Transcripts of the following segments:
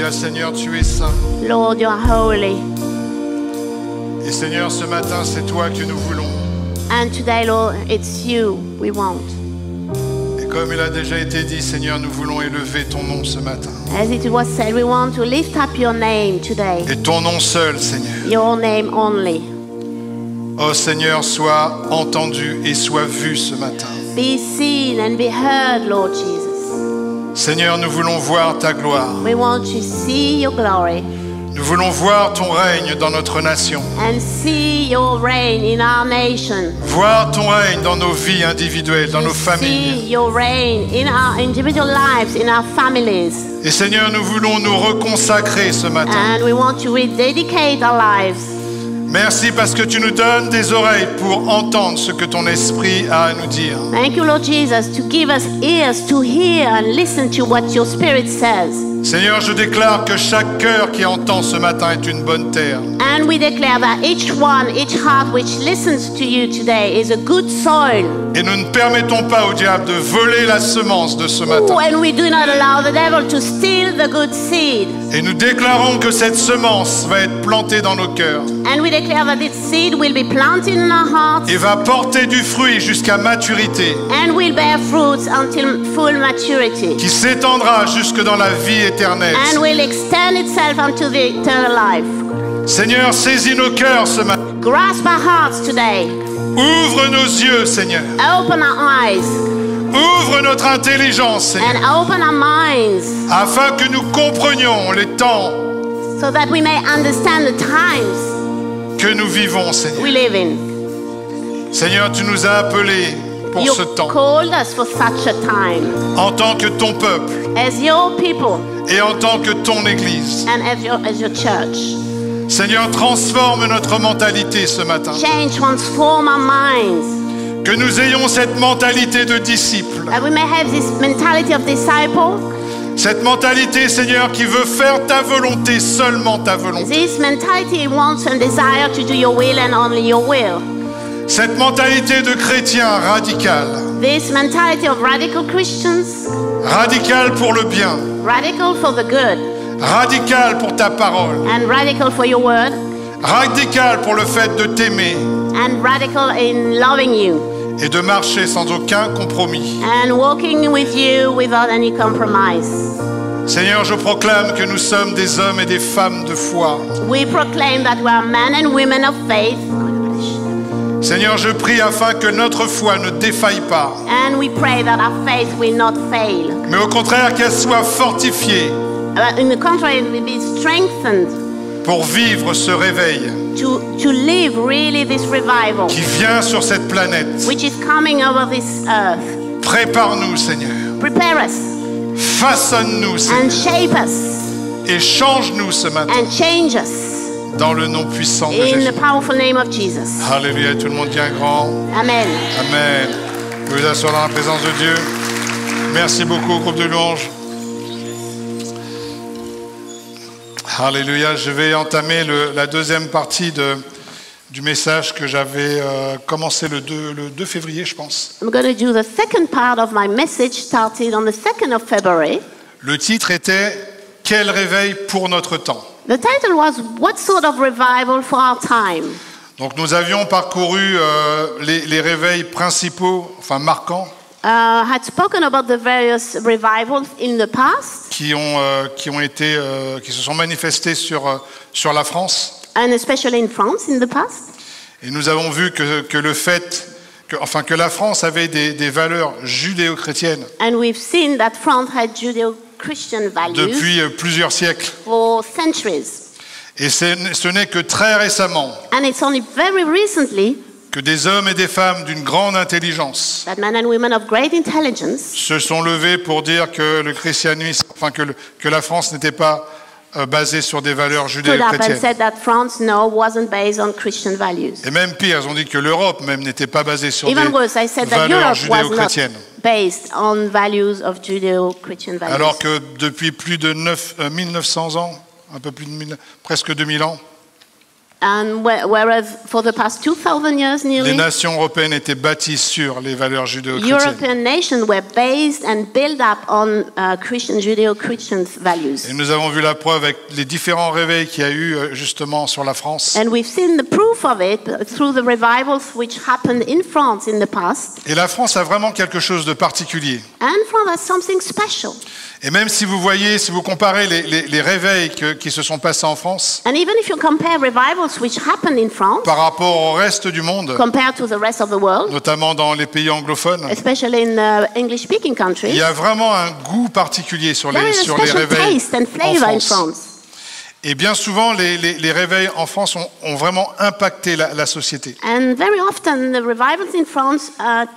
Alléluia, Seigneur, tu es saint. Lord, you are holy. Et Seigneur, ce matin, c'est toi que nous voulons. And today, Lord, it's you we want. Et comme il a déjà été dit, Seigneur, nous voulons élever ton nom ce matin. As it was said, we want to lift up your name today. Et ton nom seul, Seigneur. Your name only. Oh Seigneur, sois entendu et sois vu ce matin. Be seen and be heard, Lord Jesus. Seigneur, nous voulons voir ta gloire. We want to see your glory. Nous voulons voir ton règne dans notre nation. And see your reign in our nation. Voir ton règne dans nos vies individuelles, dans nos familles. See your reign in our individual lives, in our families. Et Seigneur, nous voulons nous reconsacrer ce matin. And we want to rededicate our lives. Merci parce que tu nous donnes des oreilles pour entendre ce que ton esprit a à nous dire. Thank you, Lord Jesus, to give us ears to hear and listen to what your Spirit says. Seigneur, je déclare que chaque cœur qui entend ce matin est une bonne terre. And we declare that each heart which listens to you today is a good soil. Et nous ne permettons pas au diable de voler la semence de ce matin. And we do not allow the devil to steal the good seed. Et nous déclarons que cette semence va être plantée dans nos cœurs. And we declare that this seed will be planted in our hearts. Et va porter du fruit jusqu'à maturité. And will bear fruits until full maturity. Qui s'étendra jusque dans la vie éternelle. And will extend itself unto the eternal life. Seigneur, saisis nos cœurs ce matin. Grasp our hearts today. Ouvre nos yeux, Seigneur. Open our eyes. Ouvre notre intelligence, Seigneur. And open our minds. Afin que nous comprenions les temps. So that we may understand the times que nous vivons, Seigneur. We live in. Seigneur, tu nous as appelés pour ce temps. Called us for such a time. En tant que ton peuple. As your people. Et en tant que ton Église. And as your church. Seigneur, transforme notre mentalité ce matin. Transform our minds. Que nous ayons cette mentalité de disciple. That we may have this mentality of disciple. Cette mentalité, Seigneur, qui veut faire ta volonté, seulement ta volonté. This mentality wants and desire to do your will and only your will. Cette mentalité de chrétien radical. This mentality of radical Christians. Radical pour le bien. Radical for the good. Radical pour ta parole. And radical for your word. Radical pour le fait de t'aimer. And radical in loving you. Et de marcher sans aucun compromis. And walking with you without any compromise. Seigneur, je proclame que nous sommes des hommes et des femmes de foi. We proclaim that we are men and women of faith. Seigneur, je prie afin que notre foi ne défaille pas. And we pray that our faith will not fail. Mais au contraire qu'elle soit fortifiée. In the contrary, it will be strengthened. Pour vivre ce réveil. To live really this revival. Qui vient sur cette planète. Which is coming over this earth. Prépare-nous, Seigneur. Prepare us. Façonne-nous, Seigneur. And shape us. Et change-nous ce matin. And change us. Dans le nom puissant de Jésus. Jésus. In the powerful name of Jesus. Alléluia. Tout le monde dit un grand. Amen. Amen. Vous vous asseoir dans la présence de Dieu. Merci beaucoup, groupe de louanges. Alléluia. Je vais entamer la deuxième partie du message que j'avais commencé le 2 février, je pense. I'm going to do the second part of my message started on the 2nd of February. Le titre était « Quel réveil pour notre temps ?» The title was What sort of revival for our time? Donc nous avions parcouru les réveils principaux, enfin marquants. Had spoken about the various revivals in the past. Qui se sont manifestés sur la France. And especially in France in the past. Et nous avons vu que le fait que la France avait des valeurs judéo-chrétiennes. And we've seen that France had Judeo-Christian values. Depuis plusieurs siècles. For centuries. Et ce n'est que très récemment. And it's only very recently. Que des hommes et des femmes d'une grande intelligence that men and women of great intelligence se sont levés pour dire que le christianisme, que la France n'était pas basée sur des valeurs judéo-chrétiennes. Et même pire, ils ont dit que l'Europe même n'était pas basée sur des valeurs judéo-chrétiennes. Alors que depuis plus de 1900 ans, un peu plus de presque 2000 ans, And whereas for the past 2,000 years les nearly, nations européennes étaient bâties sur les valeurs judéo-chrétiennes. European nations were based and built up on Christian, Judeo-Christian values. Et nous avons vu la preuve avec les différents réveils qu'il y a eu justement sur la France. And we've seen the proof of it through the revivals which happened in France in the past. Et la France a vraiment quelque chose de particulier. And France has something special. Et même si vous voyez, si vous comparez les réveils qui se sont passés en France And even if you compare revivals which happened in France par rapport au reste du monde, compared to the rest of the world, notamment dans les pays anglophones, especially in English-speaking il countries, y a vraiment un goût particulier sur there les, is a sur les special réveils taste and en flavor in France. France. Et bien souvent, les réveils en France ont vraiment impacté la société. And very often, the revivals in France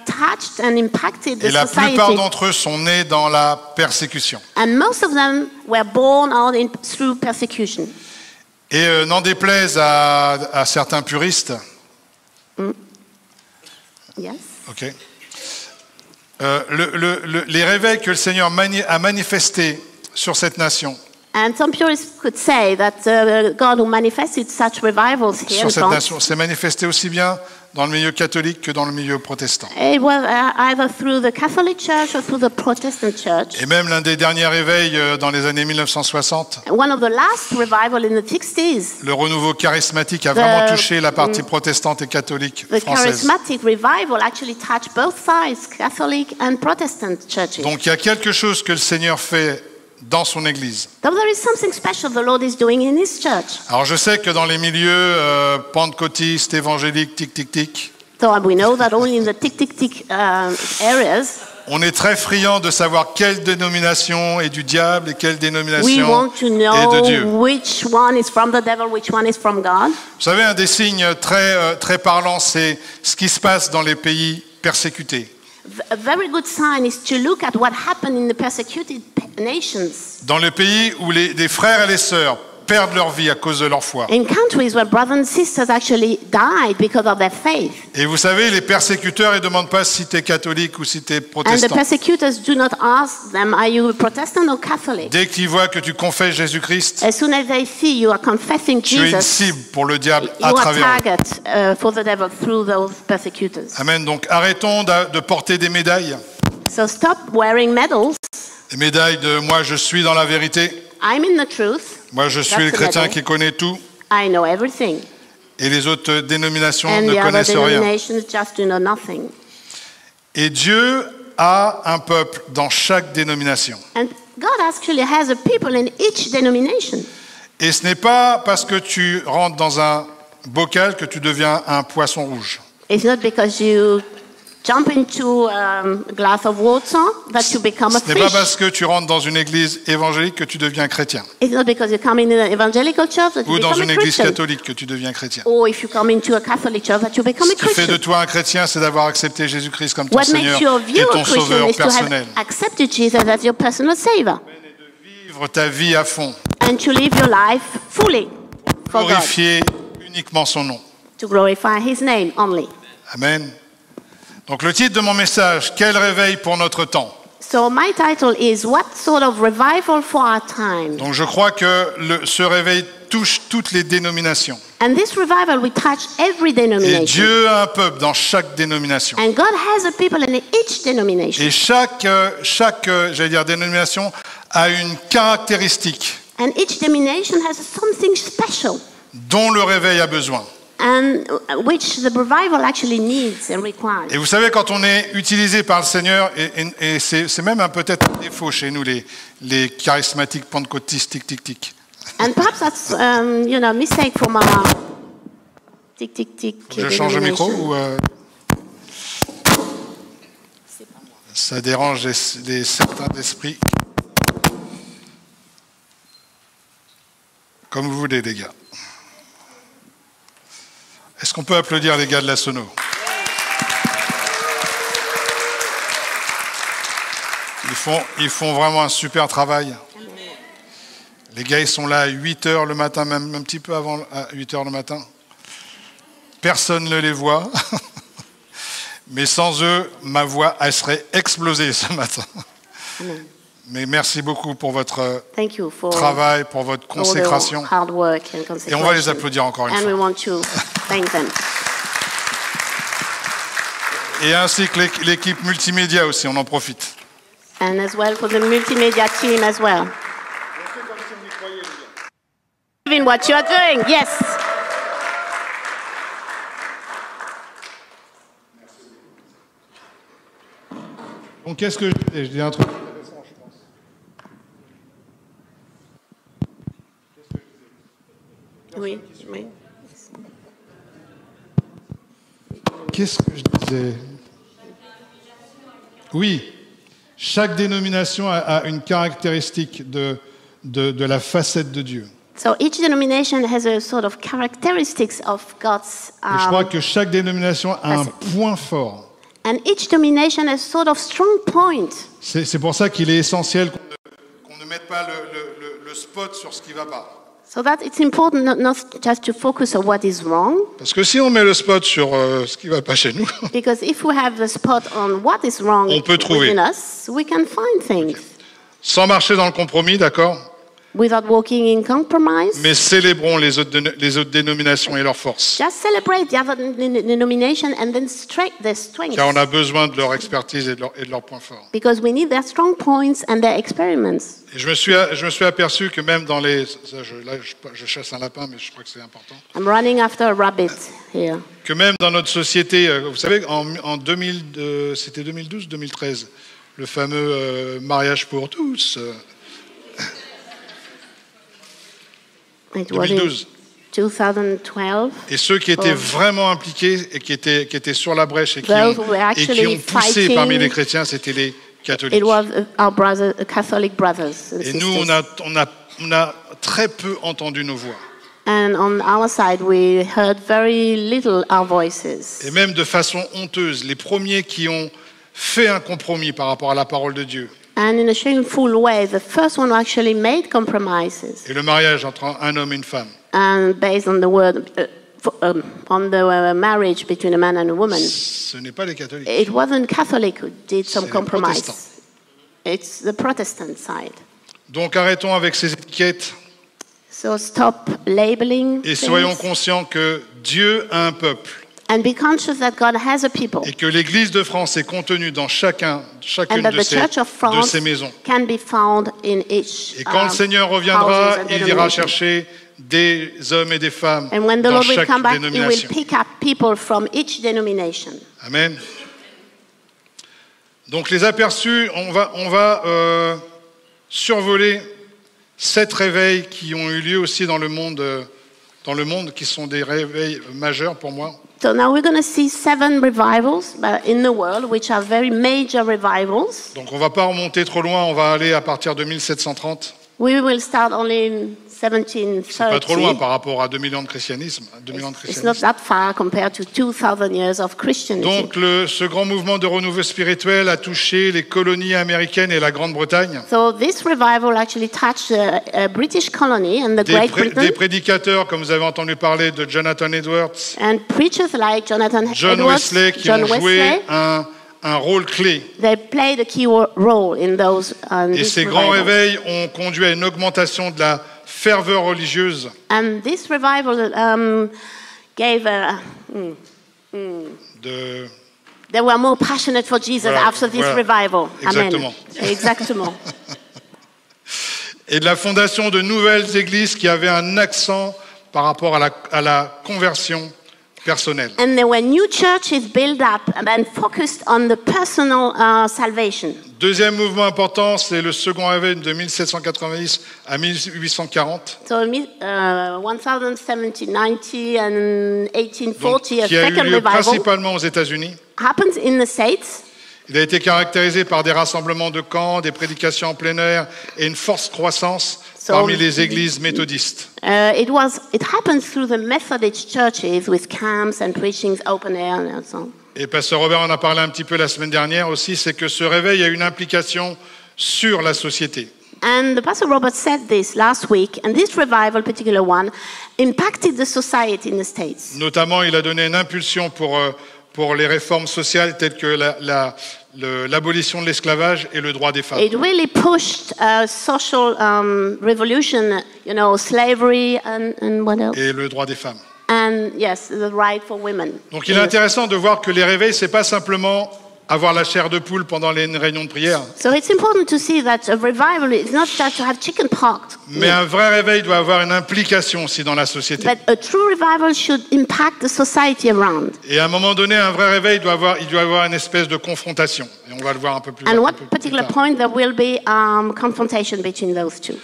touched and impacted the Et la plupart society. d'entre eux sont nés dans la persécution. And most of them were born out through persecution. Et n'en déplaise à certains puristes, Yes. ok, les réveils que le Seigneur a manifestés sur cette nation, And some purists could say that God who manifested such revivals here sur in cette France, nation, s'est manifesté aussi bien dans le milieu catholique que dans le milieu protestant. it was either through the Catholic Church or through the Protestant Church. Et même l'un des derniers réveils dans les années 1960, One of the last revival in the 60s, le renouveau charismatique a vraiment touché la partie protestante et catholique the française. charismatic revival actually touched both sides, Catholic and Protestant churches. Donc il y a quelque chose que le Seigneur fait dans son Église. So there is something special the Lord is doing in His church. Alors je sais que dans les milieux pentecôtistes, évangéliques, tic, So we know that only in the tick areas, on est très friand de savoir quelle dénomination est du diable et quelle we dénomination want to est de Dieu. know which one is from the devil, which one is from God. Vous savez, un des signes très parlants, c'est ce qui se passe dans les pays persécutés. A very good sign is to look at what happened in the persecuted nations. Dans les pays où les frères et les sœurs perdent leur vie à cause de leur foi. In countries where brothers and sisters actually died because of their faith. Et vous savez, les persécuteurs, ils ne demandent pas si tu es catholique ou si tu es And the protestant. persecutors do not ask them, are you a Protestant or Catholic? Dès qu'ils voient que tu confesses Jésus-Christ, As soon as they see you are confessing tu es une Jesus, cible pour le diable you à are travers eux. target for the devil through those persecutors. Amen. Donc arrêtons de porter des médailles. So stop wearing medals. Des médailles de moi je suis dans la vérité. I'm in the truth. Moi je suis That's le a chrétien medal. qui connaît tout. I know everything. Et les autres dénominations And ne the other connaissent rien. denominations just do know nothing. Et Dieu a un peuple dans chaque dénomination. And God actually has a people in each denomination. Et ce n'est pas parce que tu rentres dans un bocal que tu deviens un poisson rouge. It's not because you jump into a glass of water that you become a Ce n'est pas fish. parce que tu rentres dans une église évangélique que tu deviens chrétien. It's not because you come in an evangelical church that you Ou dans become une a église Christian. catholique que tu deviens chrétien. Or if you come into a Catholic church that you become Ce a qui fait de Christian. toi un chrétien, c'est d'avoir accepté Jésus-Christ comme ton What Seigneur makes you of et you a ton Christian Sauveur is to have personnel. accepted Jesus as your personal savior Vivre ta vie à fond, and to live your life fully for God, glorifier uniquement son nom. to glorify His name only. Amen. Donc le titre de mon message, quel réveil pour notre temps. So my title is What Sort of Revival for Our Time? Donc je crois que ce réveil touche toutes les dénominations. And this revival will touch every Et denomination. Dieu a un peuple dans chaque dénomination. And God has a people in each denomination. Et chaque j'allais dire, dénomination a une caractéristique And each denomination has something special dont le réveil a besoin. and which the revival actually needs and requires. Et vous savez, quand on est utilisé par le Seigneur, et c'est même peut-être un défaut chez nous, les charismatiques pentecôtistes, tic. And perhaps that's, mistake from our tick. Je change le micro denomination. ou ça dérange certains esprits. Comme vous voulez, les gars. Est-ce qu'on peut applaudir les gars de la Sono? Ils font vraiment un super travail. Les gars, ils sont là à 8h le matin, même un petit peu avant à 8h le matin. Personne ne les voit. Mais sans eux, ma voix, elle serait explosée ce matin. Mais merci beaucoup pour votre Thank you for travail, pour votre all consécration. the hard work and Et consecration. on va les applaudir encore une And we fois. want to thank them. Et ainsi que l'équipe multimédia aussi, on en profite. And as well for the multimedia team as well. In what you are doing, yes. Donc qu'est-ce que je dis un truc intéressant, je pense. Oui, oui. Qu'est-ce que je disais? Oui, chaque dénomination a une caractéristique de la facette de Dieu. So each denomination has a sort of characteristics of God's, Et je crois que chaque dénomination a un facette. point fort. and each denomination has sort of strong point. C'est pour ça qu'il est essentiel qu'on ne mette pas le spot sur ce qui ne va pas. So that it's important not just to focus on what is wrong, Parce que si on met le spot sur ce qui ne va pas chez nous, because if we have the spot on what is wrong On peut trouver. within us, we can find things sans marcher dans le compromis, d'accord, without walking in compromise. mais célébrons les autres dénominations et leurs forces. Just celebrate the other denomination and then their strengths. Car on a besoin de leur expertise et de leurs points forts. Because we need their strong points and their experiments. Et je me suis aperçu que même dans les... je chasse un lapin, mais je crois que c'est important. I'm running after a rabbit here. Que même dans notre société, vous savez, en 2000, c'était 2012-2013, le fameux mariage pour tous. It was in 2012. 2012. Et ceux qui étaient vraiment impliqués et qui étaient sur la brèche et qui Those who were ont actually poussé fighting. parmi les chrétiens, c'était les catholiques. It was our brothers, Catholic brothers and Et sisters. nous, on a très peu entendu nos voix. And on our side, we heard very little our voices. Et même de façon honteuse, les premiers qui ont fait un compromis par rapport à la parole de Dieu And in a shameful way, the first one who actually made compromises et le mariage entre un homme et une femme, and based on the word, on the marriage between a man and a woman. ce n'est pas les catholiques. It wasn't Catholic who did some C'est les compromise. protestants. It's the Protestant side. Donc arrêtons avec ces étiquettes So stop labeling et soyons things conscients que Dieu a un peuple and be conscious that God has a people et que l'Église de France est contenue dans chacune and that de the Church of France ces maisons. can be found in each Et quand le Seigneur reviendra, houses and il ira denominations. chercher des hommes et des femmes And when the dans Lord will chaque come back, He will dénomination. pick up people from each denomination. Amen. Donc les aperçus, on va survoler 7 réveils qui ont eu lieu aussi dans le monde, qui sont des réveils majeurs pour moi. So now we're going to see 7 revivals in the world, which are very major revivals. Donc on ne va pas remonter trop loin, on va aller à partir de 1730. We will start only in C'est pas trop loin 1730. par rapport à 2000 ans de christianisme. It's not that far compared to 2000 years of Christianity. Donc ce grand mouvement de renouveau spirituel a touché les colonies américaines et la Grande-Bretagne. So this revival actually touched a British colony and the Great Des Britain, prédicateurs, comme vous avez entendu parler de Jonathan Edwards, and preachers like Jonathan John Edwards, Wesley, qui John ont joué Wesley. un rôle clé. They played a key role in those. Et This ces grands revival. réveils ont conduit à une augmentation de la ferveur religieuse, And this revival gave a. de... They were more passionate for Jesus Voilà, after this voilà. revival. Exactement. Amen. Exactement. et de la fondation de nouvelles églises qui avaient un accent par rapport à la conversion personnelle. And there were new churches built up and focused on the personal salvation. Deuxième mouvement important, c'est le second réveil de 1790 à 1840, So 1070, 90, and 1840, donc, a qui a eu second lieu revival principalement aux États-Unis. happens in the States. Il a été caractérisé par des rassemblements de camps, des prédications en plein air et une forte croissance parmi les églises méthodistes. It happened through the Methodist churches with camps and preachings open air and so on. Et Pasteur Robert en a parlé un petit peu la semaine dernière aussi, c'est que ce réveil a une implication sur la société. And the Pastor Robert said this last week, and this revival, particular one, impacted the society in the States. Notamment, il a donné une impulsion pour les réformes sociales telles que l'abolition de l'esclavage et le droit des femmes. It really pushed social revolution, slavery and what else? Et le droit des femmes. And yes, the right for women. Donc il est intéressant de voir que les réveils, c'est pas simplement avoir la chair de poule pendant les réunions de prière. So it's important to see that a revival is not just to have chicken pox. Mais un vrai réveil doit avoir une implication aussi dans la société. But a true revival should impact the society around. Et à un moment donné, un vrai réveil doit avoir une espèce de confrontation. Et on va le voir un peu plus And tard. what particular point there will be confrontation between those two.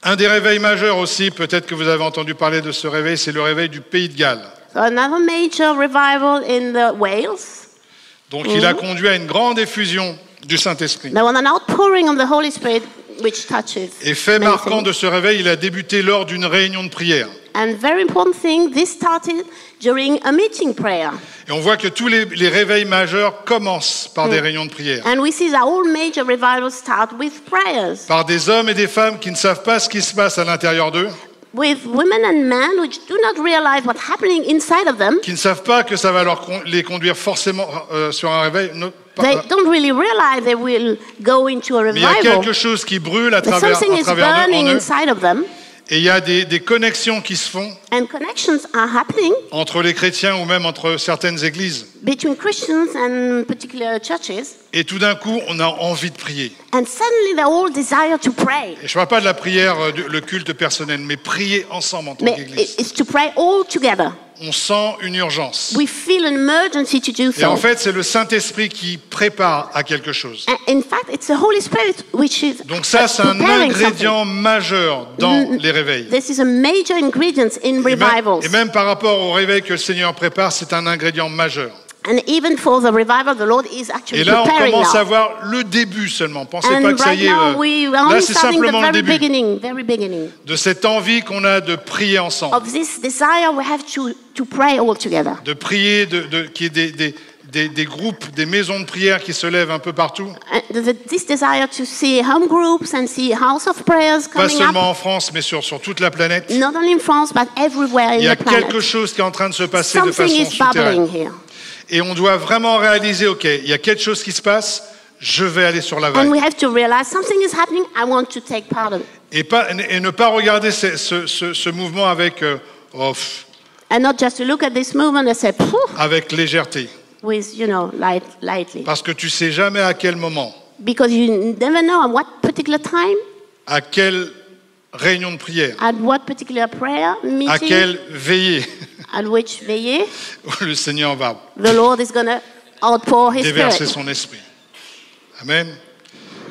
Un des réveils majeurs aussi, peut-être que vous avez entendu parler de ce réveil, c'est le réveil du Pays de Galles. So another major revival in the Wales. Donc il a conduit à une grande effusion du Saint-Esprit. There was an outpouring of the Holy Spirit which touches. Et fait many marquant things. de ce réveil, il a débuté lors d'une réunion de prière. And very important thing, this started during a meeting prayer. Et on voit que tous les réveils majeurs commencent par des réunions de prière. And we see that all major revivals start with prayers. Par des hommes et des femmes qui ne savent pas ce qui se passe à l'intérieur d'eux, With women and men which do not realize what's happening inside of them. qui ne savent pas que ça va les conduire forcément sur un réveil. They don't really realize they will go into a Mais il y a revival. quelque chose qui brûle à But travers something is d'eux, burning en eux. inside of them. Et il y a des connexions qui se font And connections are happening entre les chrétiens ou même entre certaines églises. between Christians and particular churches. Et tout d'un coup, on a envie de prier. And suddenly they all desire to pray. Et je ne parle pas de la prière, le culte personnel, mais prier ensemble en tant But qu'église. it's to pray all together. On sent une urgence. We feel an emergency to do Et en so. fait, c'est le Saint-Esprit qui prépare à quelque chose. And in fact, it's the Holy Spirit which is Donc ça, c'est un preparing ingrédient majeur dans les réveils. something. This is a major ingredient in revivals. Et même par rapport au réveil que le Seigneur prépare, c'est un ingrédient majeur. And even for the revival, the Lord is actually Et là, on preparing commence à now. voir le début seulement. Pensez pas And que ça right y est. now, we are Là, only c'est starting the simplement le very début beginning de cette envie qu'on a de prier ensemble. of this desire we have to pray all together. De prier, qu'il y ait des groupes, des maisons de prière qui se lèvent un peu partout. And this desire to see home groups and see house of prayers Pas coming seulement up, en France, mais sur toute la planète. not only in France but everywhere in Il y a the planet. quelque chose qui est en train de se passer de Something façon is bubbling souterraine. here. Et on doit vraiment réaliser, OK, il y a quelque chose qui se passe, je vais aller sur la And vague. we have to realize something is happening, I want to take part of it. Et ne pas regarder ce mouvement avec, And not just to look at this movement and say, "Phew," avec légèreté. with, lightly. Parce que tu sais jamais à quel moment, Because you never know at what particular time, à quelle réunion de prière, at what particular prayer à meeting, quelle veillée at which veillée, où le Seigneur va the Lord is going to outpour His déverser Spirit. son esprit. Amen.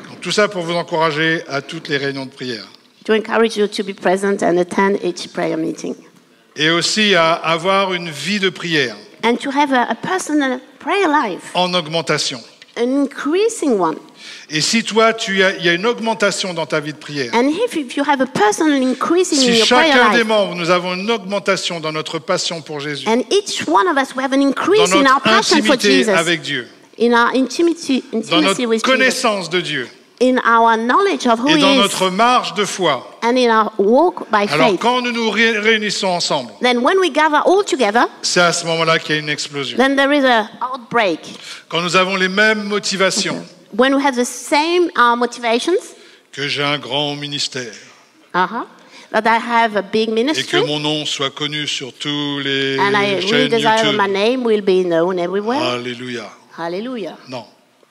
Donc, tout ça pour vous encourager à toutes les réunions de prière. To encourage you to be present and attend each prayer meeting. Et aussi à avoir une vie de prière And to have a personal prayer life, en augmentation. an increasing one. Et si toi, il y a une augmentation dans ta vie de prière, And if you have a personal increasing in si your prayer chacun des life, membres, nous avons une augmentation dans notre passion pour Jésus, and each one of us, we have an dans increase in our notre passion for intimité Jesus, avec Dieu, in our intimacy dans notre with Jesus, connaissance de Dieu in our knowledge of who et He dans is, notre marche de foi, and in our walk by alors faith. quand nous nous réunissons ensemble, Then when we gather all together, c'est à ce moment-là qu'il y a une explosion. then there is a outbreak. Quand nous avons les mêmes motivations, When we have the same motivations, que j'ai un grand ministère that I have a big et que ministry, mon nom soit connu sur tous les and I really chaînes desire YouTube. my name will be known everywhere. Alléluia. Hallelujah. Non.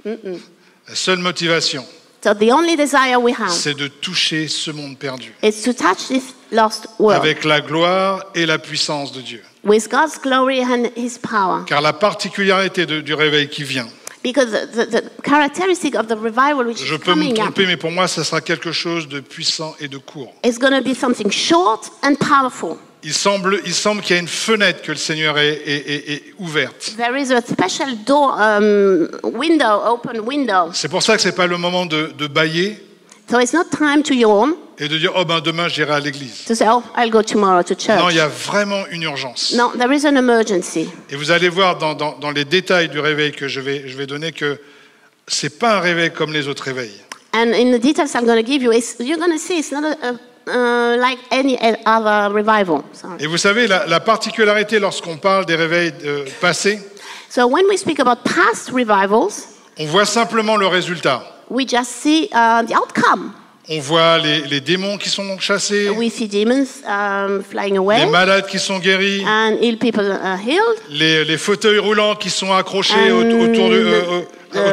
La seule motivation, So the only desire we have c'est de toucher ce monde perdu is to touch this lost world avec la gloire et la puissance de Dieu. with God's glory and His power. Car la particularité du réveil qui vient, Because the characteristic of the revival which je is peux me coming up tromper, mais pour moi, ça sera quelque chose de puissant et de court. is going to be something short and powerful. Il semble qu'il y a une fenêtre que le Seigneur est ouverte. There is a special door, open window. C'est pour ça que ce n'est pas le moment de bâiller So it's not time to yawn, et de dire « Oh ben demain, j'irai à l'église to say, oh, I'll go tomorrow to ». Non, il church. y a vraiment une urgence. No, there is an emergency. Et vous allez voir dans les détails du réveil que je vais donner que ce n'est pas un réveil comme les autres réveils. And in the details I'm going to give you, you're going to see it's not like any other revival. Sorry. Et vous savez, la particularité lorsqu'on parle des réveils passés, So when we speak about past revivals, On voit simplement le résultat. We just see the outcome. On voit les démons qui sont chassés, We see demons flying les away malades qui sont guéris, and ill people healed. les fauteuils roulants qui sont accrochés And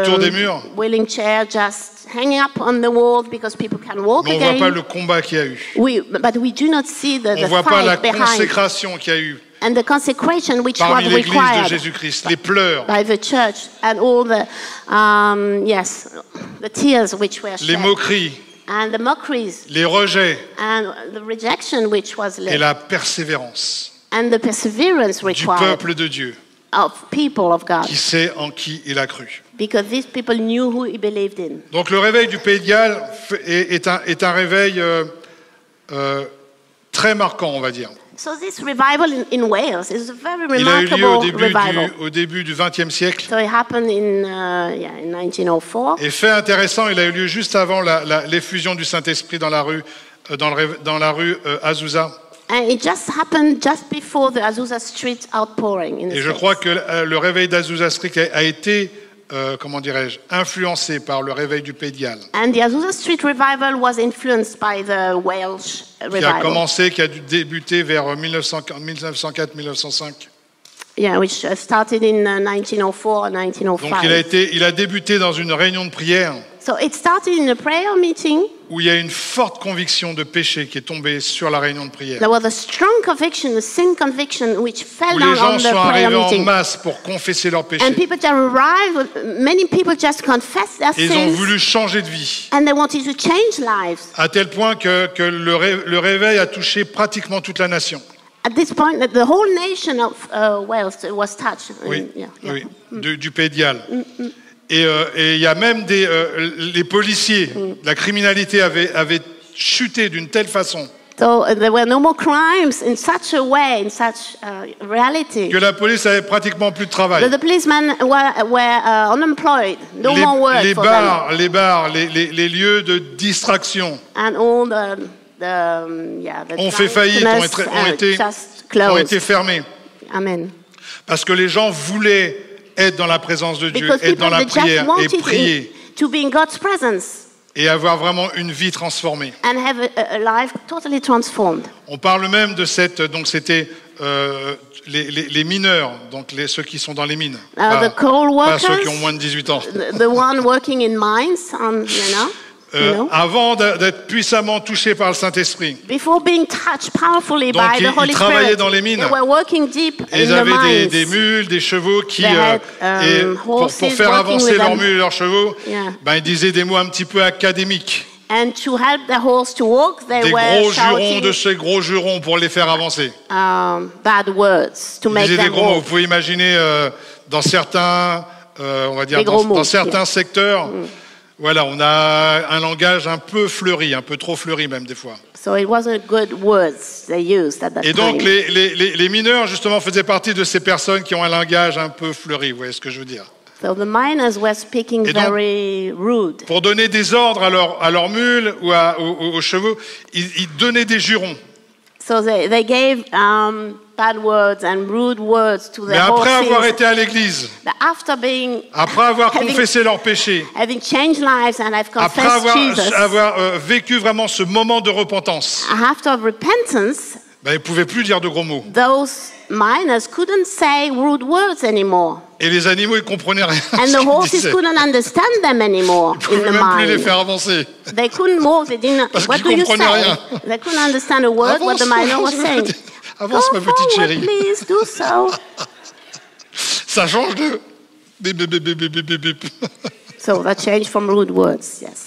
autour des murs. Wheeling chair just hanging up on the wall because people can walk Mais on ne voit pas again. le combat qu'il y a eu. But we do not see On the ne voit pas la fight behind consécration qu'il y a eu and the consecration which was parmi l'Église de required Jésus-Christ, les pleurs, by the church and all the the tears which were les shed moqueries, and the mockeries les rejets and the rejection which was et led la persévérance and the perseverance du required peuple de Dieu of people of God qui sait en qui il a cru. because these people knew who he believed in. Donc le réveil du Pays de Galles est un réveil très marquant, on va dire. So this revival in Wales is a very Il a eu lieu remarkable revival. au début du XXe siècle. So it happened in 1904. Et fait intéressant, il a eu lieu juste avant l'effusion du Saint-Esprit dans la rue Azusa. And it just happened just before the Azusa Street outpouring in the Et je States. crois que le réveil d'Azusa Street a été, comment dirais-je, influencé par le réveil du Pays de Galles, And the Azusa Street revival was influenced by the Welsh qui a revival. commencé, qui a dû débuter vers 1904-1905. Yeah, which started in 1904 and Donc 1905. il a débuté dans une réunion de prière So it started in a prayer meeting. où il y a une forte conviction de péché qui est tombée sur la réunion de prière. There was a strong conviction, a sin conviction, which fell Où down les gens on the sont prayer arrivés en meeting. masse pour confesser leurs péchés. And people just arrived, many people just confessed their Et ils ont sins, voulu changer de vie, and they wanted to change lives. à tel point que le réveil a touché pratiquement toute la nation. At this point, the whole nation of Wales was touched. Oui, Yeah. oui, du Pays de Galles. Et il y a même les policiers, la criminalité avait chuté d'une telle façon So there were no more crimes in such a way, in such reality. que la police avait pratiquement plus de travail. The policemen were unemployed, no more work Les for them. bars, les lieux de distraction And all the ont fait faillite, just ont closed. été fermés. Amen. Parce que les gens voulaient être dans la présence de Dieu, Because être dans people la they prière just et wanted prier to be in God's presence et avoir vraiment une vie transformée. and have a life totally transformed. On parle même de donc c'était les mineurs, donc ceux qui sont dans les mines, The coal pas ceux workers, qui ont moins de 18 ans. the one working in mines, you know, Avant d'être puissamment touchés par le Saint-Esprit. before being touched powerfully Donc, by the Holy ils travaillaient Spirit, dans les mines. they were working deep Et ils in the avaient mines. des mules, des chevaux qui, They had, et pour horses faire working avancer with leurs them. mules et leurs chevaux, Yeah. ils disaient des mots un petit peu académiques. And to help the horse to walk, they Des were gros jurons, shouting de ces gros jurons pour les faire avancer. bad words to Ils make disaient des them gros mots. Vous walk. pouvez imaginer dans certains, on va dire, Des gros dans mots, certains secteurs, voilà, on a un langage un peu fleuri, un peu trop fleuri même des fois. So it wasn't good words they used at that Et donc time. les mineurs justement faisaient partie de ces personnes qui ont un langage un peu fleuri, vous voyez ce que je veux dire. So the miners were speaking Et donc, very rude. Pour donner des ordres à leurs mules ou aux chevaux, ils donnaient des jurons. So they gave bad words and rude words to the Mais après avoir horses. été à l'église, But after being après avoir Having- confessé leurs péchés, having changed lives and I've après confessed Jesus, avoir vécu vraiment ce moment de repentance, after repentance, ils ne pouvaient plus dire de gros mots. those miners couldn't say rude words anymore. Et les animaux, ils ne comprenaient rien. à And ce the qu'ils horses disaient. couldn't understand them anymore Ils ne in pouvaient the même plus les mine. faire avancer. They couldn't move. They didn't. Parce What qu'ils do you comprenaient say? rien. They couldn't understand a word what the miner was saying. Avance, ma Go petite forward, chérie. please do so. Ça change de... Bip, bip, bip, bip, bip, bip, bip. So that changed from rude words. Yes.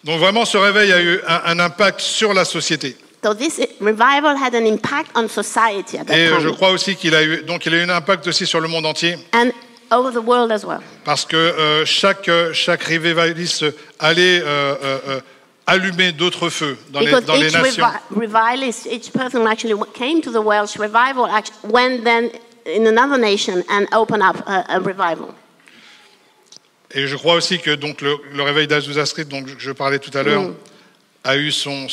Donc vraiment, ce réveil a eu un impact sur la société. So this revival had an impact on society at that Et je time crois aussi qu'il a eu un impact aussi sur le monde entier. and over the world as well. Parce que chaque revivaliste allait allumer d'autres feux dans les Because each nations. revivalist, each person actually came to the Welsh revival, went then in another nation and opened up a revival. Et je crois aussi que donc, le réveil d'Azusa Street, dont je parlais tout à l'heure, a eu son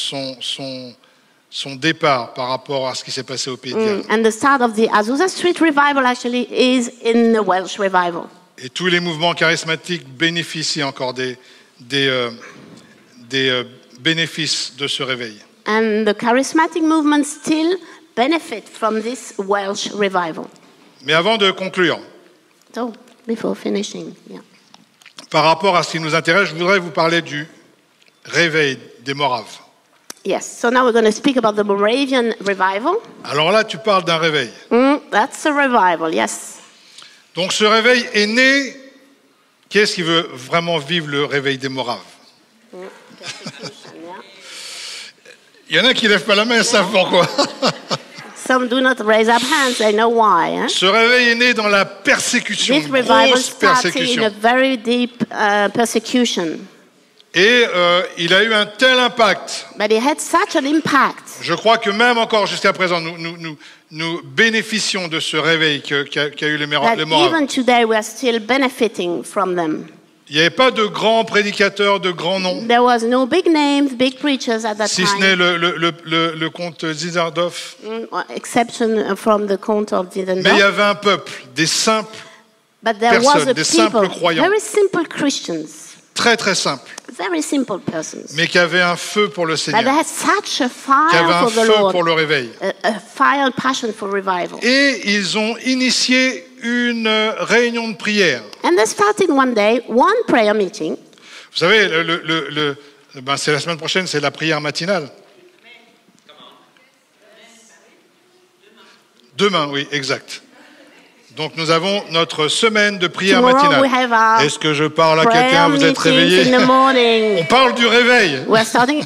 départ par rapport à ce qui s'est passé au Pays de Galles. And the start of the Azusa Street revival actually is in the Welsh revival. Et tous les mouvements charismatiques bénéficient encore des bénéfices de ce réveil. And the charismatic movement still benefit from this Welsh revival. Mais avant de conclure, So, before finishing, yeah. par rapport à ce qui nous intéresse, je voudrais vous parler du réveil des Moraves. Yes, so now we're going to speak about the Moravian revival. Alors là, tu parles d'un réveil. That's a revival, yes. Donc ce réveil est né. Qui est-ce qui veut vraiment vivre le réveil des Moraves? Il y en a qui ne lèvent pas la main, ils savent pourquoi. Some do not raise up hands, they know why. Eh? Ce réveil est né dans la persécution, This une revival grosse started in persécution. a very deep persecution. Et il a eu un tel impact. But it had such an impact Je crois que même encore jusqu'à présent, nous bénéficions de ce réveil qu'a eu les that Moraves. even today we are still benefiting from them. Il n'y avait pas de grands prédicateurs, de grands noms, There was no big names, big preachers at that si ce n'est time, le comte Zizardov. exception from the count of Mais il y Didendorf. avait un peuple, des simples, But there was personnes, a des simples people, croyants. very simple Christians, très très simples, very simple persons. mais qui avaient un feu pour le But they Seigneur, had such a qui avaient fire un for the feu Lord, pour le réveil. a fire and passion for revival. Et ils ont initié une réunion de prière. And they started one day, one prayer meeting. Vous savez, c'est la semaine prochaine, c'est la prière matinale. Demain, oui, exact. Donc nous avons notre semaine de prière Tomorrow we have matinale. our Est-ce que je parle à prayer quelqu'un? Vous êtes meetings réveillés? in the morning. On parle du réveil. We're starting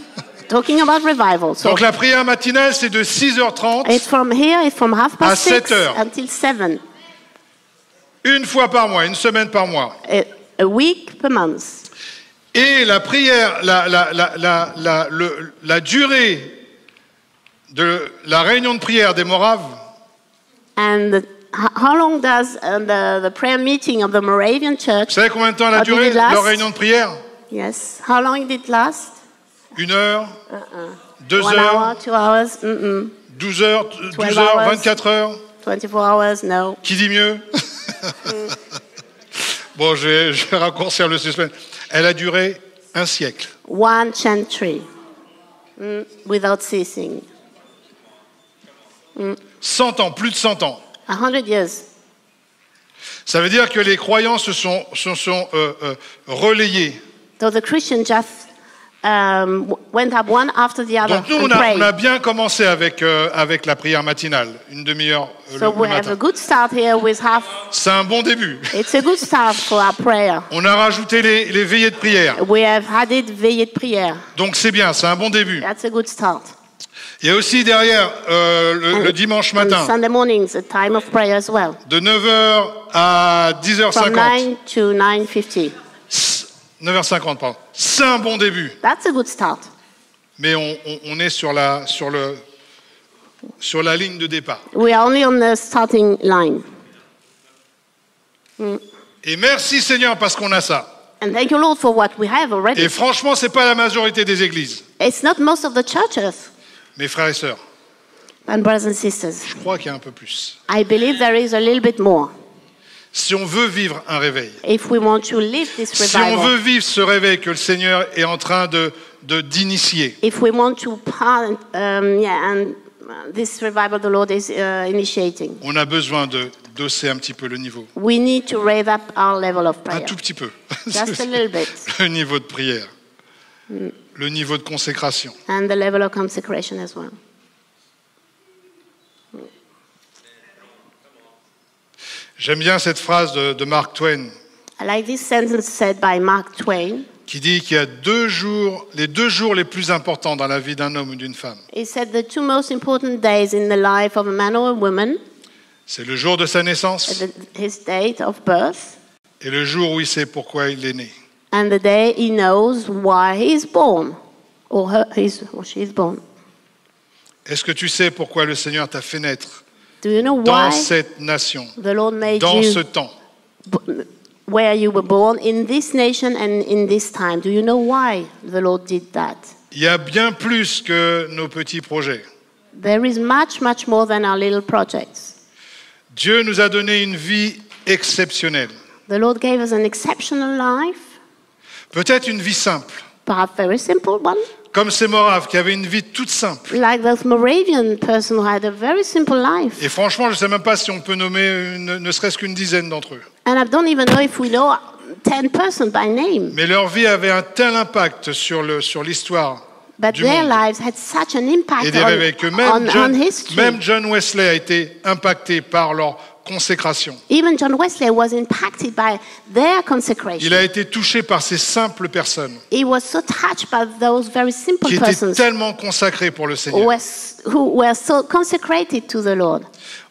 talking about revival. So Donc la prière matinale, c'est de 6h30 it's from here, it's from half à past 6 7 heures. until 7, une fois par mois, une semaine par mois. a week per month. Et la prière, la durée de la réunion de prière des Moraves, And how long does the prayer meeting of the Moravian vous church? savez combien de temps elle a How did duré it last? leur réunion de prière? Yes. How long did it last? 1 heure, 2 1 heures, hour, 2 hours? 12 heures, 12 12 heures, hours. 24 heures. 24 hours? No. Qui dit mieux? Bon, je vais raccourcir le suspense. Elle a duré un siècle. 1 century. Without ceasing. 100 ans, plus de 100 ans. 100 years. Ça veut dire que les croyants se sont relayés. So the Christians just went up one after the other Donc nous, and on prayed. a bien commencé avec la prière matinale, une demi-heure So le we have a matin. good start here with half. C'est un bon début. It's a good start for our prayer. On a rajouté les veillées de prière. We have added veillée de prière. Donc c'est bien, c'est un bon début. That's a good start. Il y a aussi derrière le dimanche And matin, Sunday mornings, a time of prayer as well. de 9h à From 10h50. 9 to 9:50. 9h50, pardon. C'est un bon début. That's a good start. Mais on est sur la ligne de départ. We are only on the starting line. Et merci Seigneur parce qu'on a ça. And thank you, Lord, for what we have already. Et franchement, c'est pas la majorité des églises. It's not most of the churches, Mes frères et sœurs, and brothers and sisters. je crois qu'il y a un peu plus. I believe there is a little bit more. Si on veut vivre un réveil, If we want to live this si on revival, veut vivre ce réveil que le Seigneur est en train d'initier, if we want to this revival the Lord is initiating, on a besoin d'hausser un petit peu le niveau. we need to raise up our level of Un prayer. tout petit peu. Just a little bit. Le niveau de prière. Le niveau de consécration. And the level of consecration as well. J'aime bien cette phrase de Mark Twain I like this sentence said by Mark Twain. qui dit qu'il y a les 2 jours les plus importants dans la vie d'un homme ou d'une femme. He said the 2 most important days in the life of a man or a woman, C'est le jour de sa naissance his date of birth, et le jour où il sait pourquoi il est né. and the day he knows why he is born, or she is born. Est-ce que tu sais pourquoi le Seigneur t'a fait naître Do you know dans why cette nation, the Lord made dans ce you temps? where you were born in this nation and in this time? Do you know why the Lord did that? Il y a bien plus que nos petits projets. There is much, much more than our little projects. Dieu nous a donné une vie exceptionnelle. The Lord gave us an exceptional life, Peut-être une vie simple, perhaps very simple one, comme ces Moraves qui avaient une vie toute simple. like those Moravian person who had a very simple life. Et franchement, je ne sais même pas si on peut nommer ne serait-ce qu'une dizaine d'entre eux. And I don't even know if we know 10 persons by name. Mais leur vie avait un tel impact sur l'histoire But du their monde lives had such an impact et des réveils que on history. même John Wesley a été impacté par leur consécration. Even John Wesley was impacted by their consecration. Il a été touché par ces simples personnes He was so touched by those very simple qui étaient persons tellement consacrées pour le Seigneur. who were so consecrated to the Lord.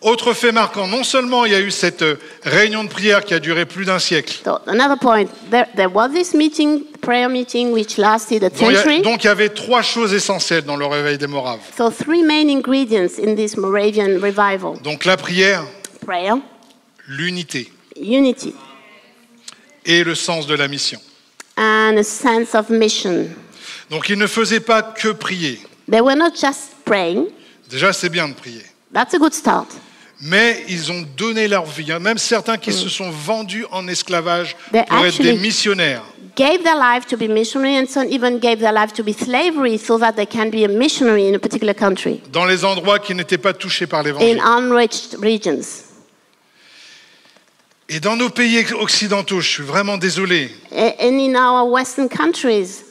Autre fait marquant, non seulement il y a eu cette réunion de prière qui a duré plus d'un siècle, So another point, there was this meeting, prayer meeting, which lasted a century. donc il y avait trois choses essentielles dans le réveil des Moraves. So three main ingredients in this Moravian revival: Donc la prière, prayer, l'unité unity, et le sens de la mission. and a sense of mission. Donc ils ne faisaient pas que prier. They were not just praying. Déjà, c'est bien de prier. That's a good start. Mais ils ont donné leur vie. Il y a même certains qui se sont vendus en esclavage They pour être des actually- missionnaires. Gave their life to be missionary, and some even gave their life to be slavery so that they can be a missionary in a particular country, Dans les endroits qui n'étaient pas touchés par in l'évangile. unreached regions. Et dans nos pays occidentaux, je suis vraiment désolé, And in our Western countries,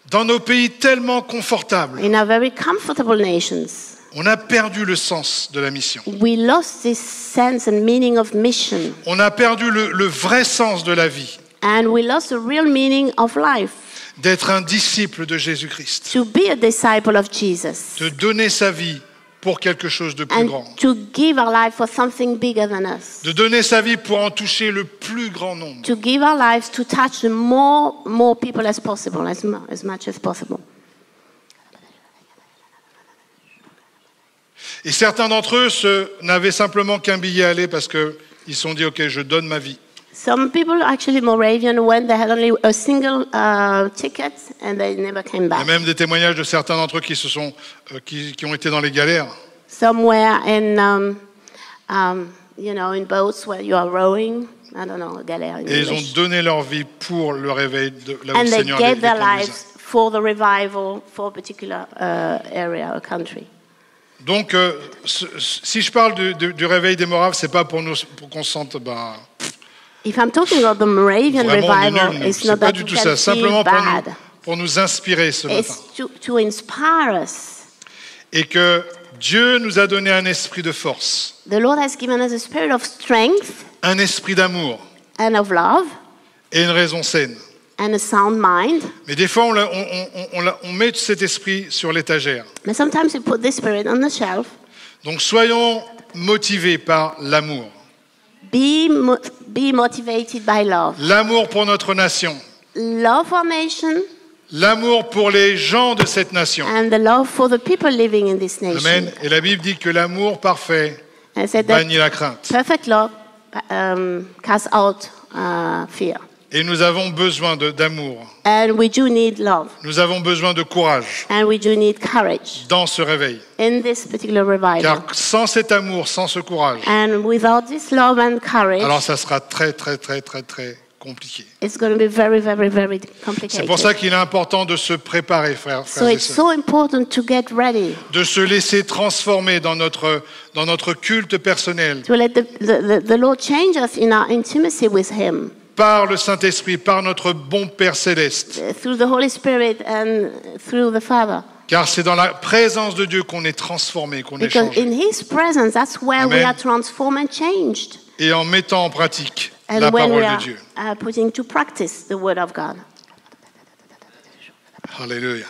dans nos pays tellement confortables, in our very comfortable nations, on a perdu le sens de la mission. we lost this sense and meaning of mission. On a perdu le vrai sens de la vie, And we lost the real meaning of life. d'être un disciple de Jésus-Christ, To be a disciple of Jesus. de donner sa vie pour quelque chose de plus And grand, to give our life for something bigger than us. de donner sa vie pour en toucher le plus grand nombre. To give our lives to touch the more people as possible, as much as possible. Et certains d'entre eux n'avaient simplement qu'un billet à aller parce qu'ils se sont dit, OK, je donne ma vie. Some people, actually Moravian, went, they had only a single ticket and they never came Il y a back. même des témoignages de certains d'entre eux qui ont été dans les galères. Some were in, in boats where you are rowing. I don't know, galère in Et ils ont English. donné leur vie pour le réveil de là où And le they Seigneur gave les their conduisait. lives for the revival for a particular area or country. Donc, si je parle du réveil des Moraves, c'est pas pour qu'on se sente If I'm talking about the Moravian vraiment revival, nul. it's C'est not pas that du you tout can ça. feel Simplement bad. pour nous inspirer ce matin. It's to inspire us. Et que Dieu nous a donné un esprit de force, The Lord has given us a spirit of strength un esprit d'amour and of love et une raison saine. and a sound mind. Mais des fois, on met cet esprit sur l'étagère. But sometimes we put this spirit on the shelf. Donc soyons motivés par l'amour. Be motivated by love. L'amour pour notre nation. Love for nation L'amour pour les gens de cette nation. and the love for the people living in this nation. Amen. Et la Bible dit que l'amour parfait I said that bannit la crainte. perfect love casts out fear. Et nous avons besoin d'amour. And we do need love. Nous avons besoin de courage And we do need courage dans ce réveil. in this particular revival. Car sans cet amour, sans ce courage, And without this love and courage, alors ça sera très, très, très, très, très compliqué. it's going to be very, very, very C'est complicated. pour ça qu'il est important de se préparer, frères So et it's sœurs. so important to get ready, De se laisser transformer dans notre culte personnel to let the Lord change us in our intimacy with Him par le Saint-Esprit, par notre bon Père céleste. through the Holy Spirit and through the Father. Car c'est dans la présence de Dieu qu'on est transformé, qu'on est Because changé. in His presence, that's where we Amen. are transformed and changed. Et en mettant en pratique And la when we parole are de Dieu. putting to practice the Word of God. Alléluia.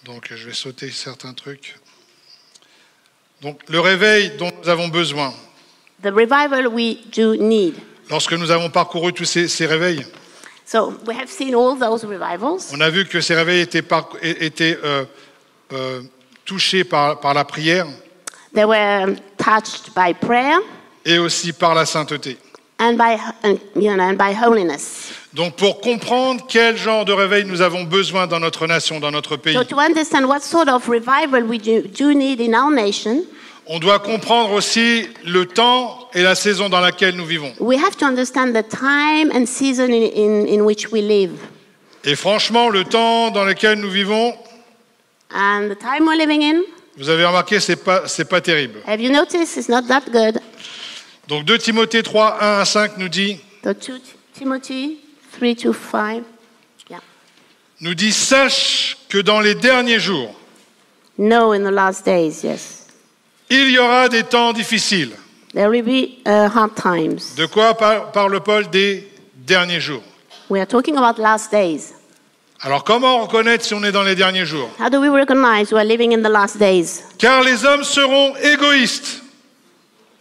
Donc je vais sauter certains trucs. Donc le réveil dont nous avons besoin, The revival we do need. lorsque nous avons parcouru tous ces réveils, So we have seen all those revivals. on a vu que ces réveils étaient touchés par la prière They were touched by prayer et aussi par la sainteté. and by holiness. Donc pour comprendre quel genre de réveil nous avons besoin dans notre nation, dans notre pays, So to understand what sort of revival we do need in our nation, on doit comprendre aussi le temps et la saison dans laquelle nous vivons. we have to understand the time and season in which we live. Et franchement, le temps dans lequel nous vivons, And the time we're living in, vous avez remarqué, c'est pas terrible. have you noticed, it's not that good. Donc 2 Timothée 3, 1 à 5 nous dit, So 2 Timothy 3-5. nous dit, sache que dans les derniers jours, No, in the last days, yes. il y aura des temps difficiles. There will be hard times. De quoi parle Paul? Des derniers jours. We are talking about last days. Alors comment reconnaître si on est dans les derniers jours? How do we recognize we are living in the last days? Car les hommes seront égoïstes,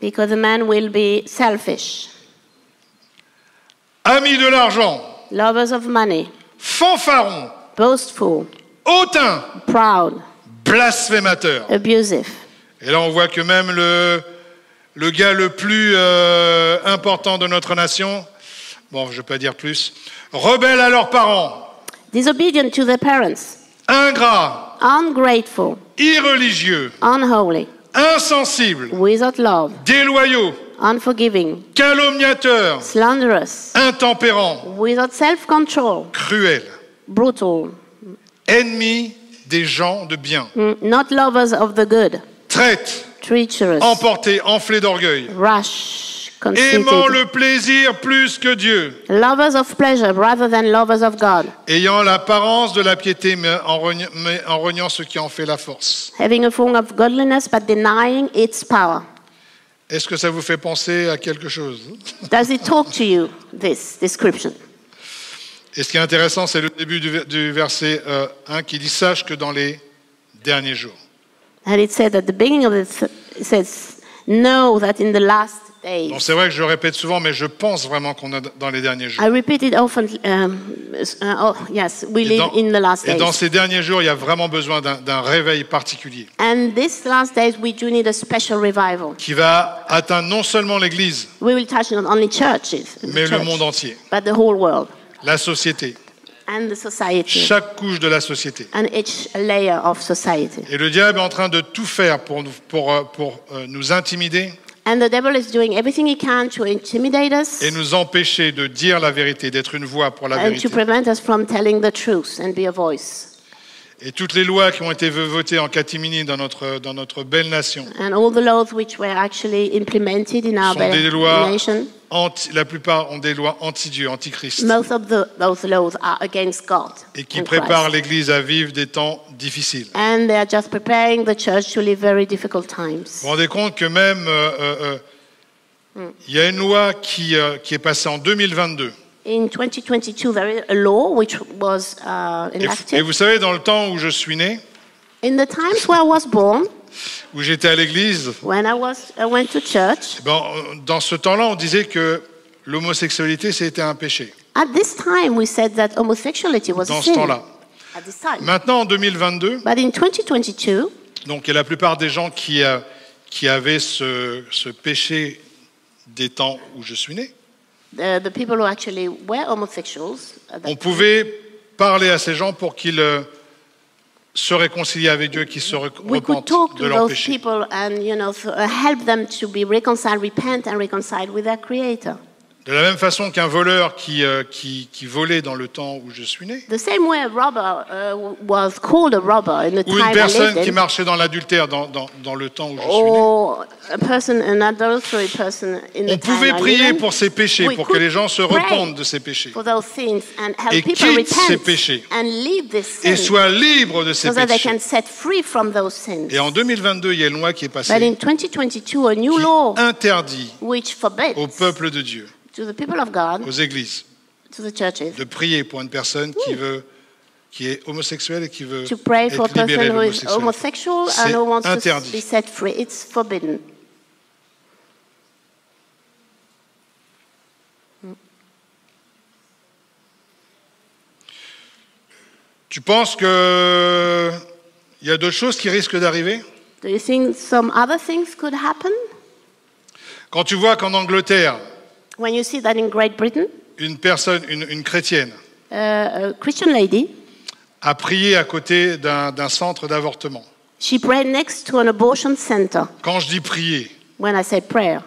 Because the man will be selfish, amis de l'argent, lovers of money, fanfarons, boastful, hautains, proud, blasphémateurs. abusive. Et là on voit que même le gars le plus important de notre nation, bon je ne vais pas dire plus, rebelles à leurs parents, Disobedient to their parents, ingrats, ungrateful, irreligieux, unholy, insensibles, without love, déloyaux, unforgiving, calomniateurs, slanderous, intempérants, without self-control, cruels, brutal, ennemis des gens de bien, not lovers of the good, traîtres, treacherous, emportés, enflés d'orgueil, rash, aimant conceited, le plaisir plus que Dieu, lovers of pleasure rather than lovers of God, ayant l'apparence de la piété mais en reniant ce qui en fait la force. having a form of godliness but denying its power. Est-ce que ça vous fait penser à quelque chose? Does it talk to you, this description? Et ce qui est intéressant, c'est le début du verset 1 qui dit « Sache que dans les derniers jours ». And it said at the beginning of it says, know that in the last days. Donc c'est vrai que je le répète souvent, mais je pense vraiment qu'on est dans les derniers jours. I repeat it often. Yes, we live in the last Et dans days. ces derniers jours, il y a vraiment besoin d'un réveil particulier And these last days, we do need a special revival. qui va atteindre non seulement l'Église, We will touch not only churches, mais le monde entier, but the whole world la société, and the society chaque couche de la société. and each layer of society. Et le diable est en train de tout faire pour nous intimider And the devil is doing everything he can to intimidate us et nous empêcher de dire la vérité, d'être une voix pour la and vérité. to prevent us from telling the truth and be a voice. Et toutes les lois qui ont été votées en catimini dans notre belle nation And all the laws which were actually implemented in our sont des lois, nation, la plupart ont des lois anti-Dieu, anti-Christ, most of those laws are against God et qui and préparent Christ. l'Église à vivre des temps difficiles. And they are just preparing the church to live very difficult times. Vous vous rendez compte que même il y a une loi qui est passée en 2022. In 2022, there is a law which was Et enacted. vous savez, dans le temps où je suis né, In the times where I was born, où j'étais à l'église, when I went to church, dans ce temps-là, on disait que l'homosexualité, c'était un péché. at this time we said that homosexuality was a Dans ce sin. temps-là. At this time. Maintenant, en 2022, But in 2022, donc, il y a la plupart des gens qui avaient ce péché des temps où je suis né. the people who actually were homosexuals, at that On pouvait parler à ces gens pour qu'ils se réconcilient avec Dieu, qu'ils se we could repentent talk de to leurs those péchés. people and help them to be reconciled, repent and reconciled with their Creator. De la même façon qu'un voleur qui volait dans le temps où je suis né, The same way a robber was called a robber in the ou time une I personne lived qui in, marchait dans l'adultère dans le temps où je suis né. or an adulterous person in the On time pouvait I lived prier in, pour ces péchés, we pour que could les gens se pray repentent de ces péchés for those sins and help et people quittent ces repent péchés and leave this et sin soient libres de ces so that they péchés. can set free from those sins. Et en 2022, il y a une loi qui est But passée in 2022, a new qui law interdit which forbids au peuple de Dieu, to the people of God, aux églises, to the churches, de prier pour une personne qui est homosexuelle et qui veut to pray for a être libérée person de who is l'homosexualité. homosexual and C'est who wants to interdit. be set free. It's forbidden. Tu penses qu'il y a d'autres choses qui risquent d'arriver? Do you think some other things could happen? Quand tu vois qu'en Angleterre, When you see that in Great Britain, une personne, une chrétienne, a Christian lady, a prié à côté d'un centre d'avortement. she prayed next to an abortion center. Quand je dis prier, When I say prayer,